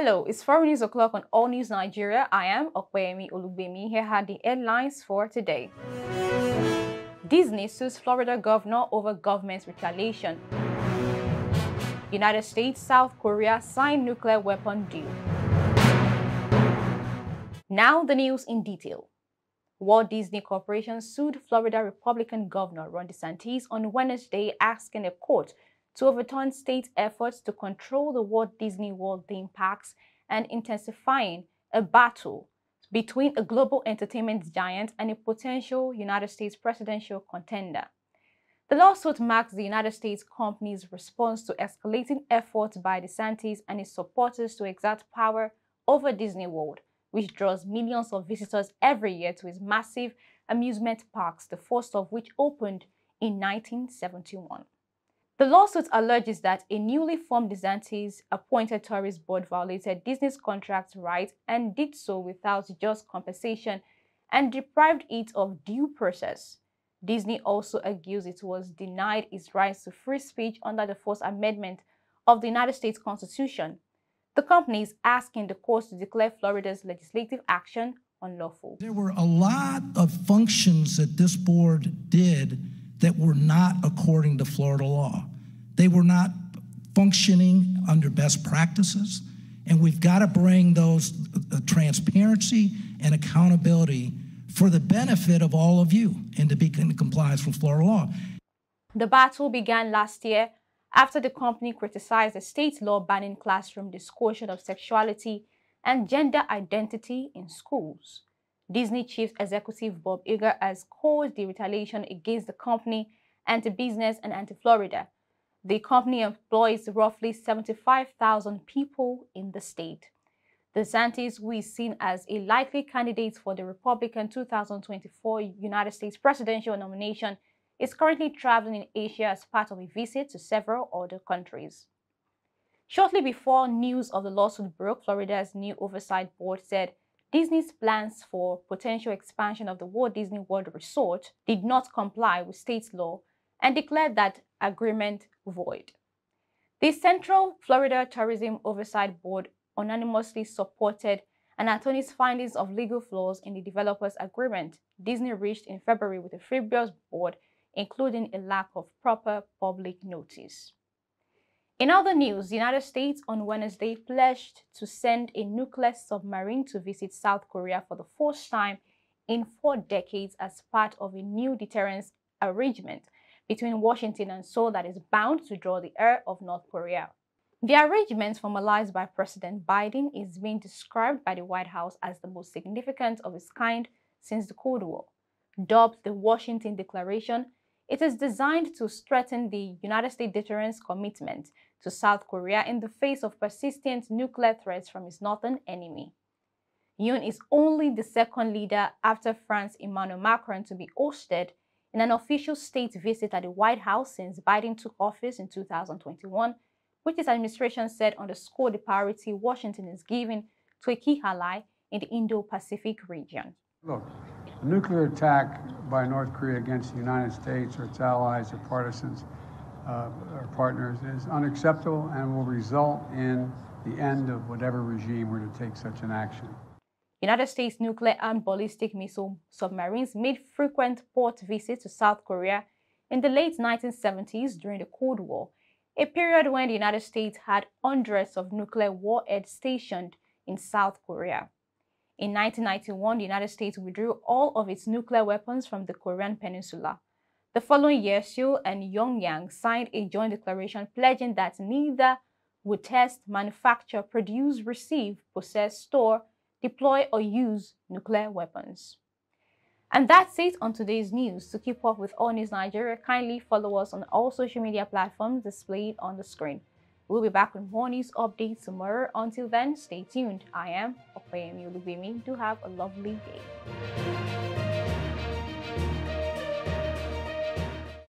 Hello, it's 4 News O'Clock on All News Nigeria. I am Okweyemi Olugbemi. Here are the headlines for today. Disney sues Florida governor over government's retaliation. United States, South Korea sign nuclear weapon deal. Now the news in detail. Walt Disney Corporation sued Florida Republican Governor Ron DeSantis on Wednesday, asking a court to overturn state efforts to control the Walt Disney World theme parks and intensifying a battle between a global entertainment giant and a potential United States presidential contender. The lawsuit marks the United States company's response to escalating efforts by DeSantis and his supporters to exert power over Disney World, which draws millions of visitors every year to its massive amusement parks, the first of which opened in 1971. The lawsuit alleges that a newly formed DeSantis-appointed tourist board violated Disney's contract rights and did so without just compensation and deprived it of due process. Disney also argues it was denied its rights to free speech under the First Amendment of the United States Constitution. The company is asking the courts to declare Florida's legislative action unlawful. There were a lot of functions that this board did that were not according to Florida law. They were not functioning under best practices, and we've got to bring those transparency and accountability for the benefit of all of you and to be in compliance with Florida law. The battle began last year after the company criticized the state law banning classroom discussion of sexuality and gender identity in schools. Disney Chief Executive Bob Iger has called the retaliation against the company anti-business and anti-Florida. The company employs roughly 75,000 people in the state. DeSantis, who is seen as a likely candidate for the Republican 2024 United States presidential nomination, is currently traveling in Asia as part of a visit to several other countries. Shortly before news of the lawsuit broke, Florida's new oversight board said Disney's plans for potential expansion of the Walt Disney World Resort did not comply with state law and declared that agreement void. The Central Florida Tourism Oversight Board unanimously supported an attorney's findings of legal flaws in the developer's agreement Disney reached in February with the previous board, including a lack of proper public notice. In other news, the United States on Wednesday pledged to send a nuclear submarine to visit South Korea for the first time in 4 decades as part of a new deterrence arrangement between Washington and Seoul that is bound to draw the ire of North Korea. The arrangement, formalized by President Biden, is being described by the White House as the most significant of its kind since the Cold War. Dubbed the Washington Declaration, it is designed to strengthen the United States deterrence commitment to South Korea in the face of persistent nuclear threats from its northern enemy. Yoon is only the second leader after France Emmanuel Macron to be hosted in an official state visit at the White House since Biden took office in 2021, which his administration said underscored the priority Washington is giving to a key ally in the Indo-Pacific region. Look, a nuclear attack by North Korea against the United States or its allies or partisans or partners is unacceptable and will result in the end of whatever regime were to take such an action. United States nuclear and ballistic missile submarines made frequent port visits to South Korea in the late 1970s during the Cold War, a period when the United States had hundreds of nuclear warheads stationed in South Korea. In 1991, the United States withdrew all of its nuclear weapons from the Korean Peninsula. The following year, Seoul and Pyongyang signed a joint declaration pledging that neither would test, manufacture, produce, receive, possess, store, deploy, or use nuclear weapons. And that's it on today's news. To keep up with All News Nigeria, kindly follow us on all social media platforms displayed on the screen. We'll be back with more news updates tomorrow. Until then, stay tuned. I am Okweyemi Olugbemi. Do have a lovely day.